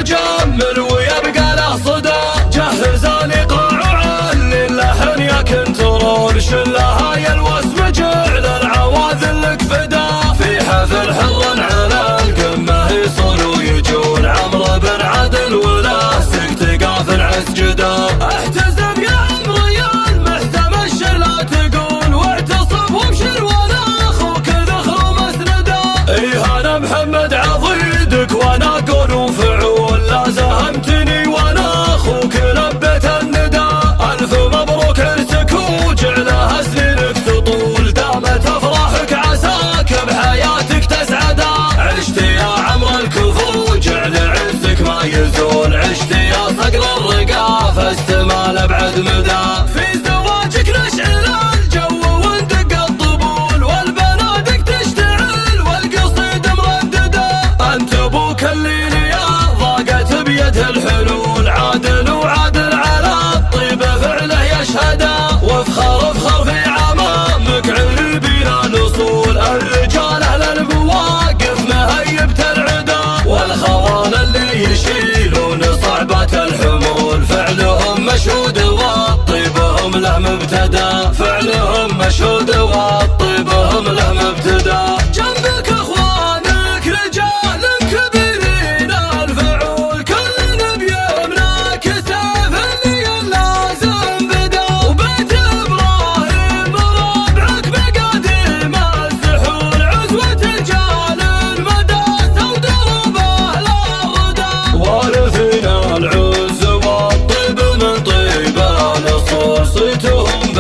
يجمل ويبقى له صدى. جهز الايقاع وعلي اللحن يا كنترول، شلها يا الوسم جعل العواذل لك فدا. في حفل حر على القمه يصول ويجول، عمرو بن عدل ولا سكت قافل عسجدا. احتزم يا عمرو يا المحتم الشر لا تقول، واعتصم وابشر وانا اخوك ذخر ومسندا. ايه انا محمد عضيدك وانا قول وفعول، لا زهمتني وانا اخوك لبيت الندى. الف مبروك عرسك وجعلها سنينك تطول، دامت افراحك عساك بحياتك تسعدا. عشت يا عمرو الكفو جعل عزك ما يزول، عشت يا صقر الرقاف استمال بعد مدى. في زواجك نشعل الجو وندق الطبول، والبنادق تشتعل والقصيد مردده. انت ابوك الليل يا ضاقت بيد الحلول، عادل وعادل على الطيب فعله يشهدا. وافخر افخر في عمامك عربي الاصول، الرجال اهل المواقف مهيبة العدا. والخوان اللي يشيلون صعبة الحمول، فعلهم مشهود وطيبهم له مبتدا. فعلهم مشهود وطيبهم له مبتدا. جنبك اخوانك رجال كبيرين الفعول، كل بيمناك سيف اللي لازم بدا. وبيت ابراهيم ربعك بقديم السحول، عزوة رجال المداسة ودربه لا غدا. وارثين العز والطيب من طيب الاصول، صيتهم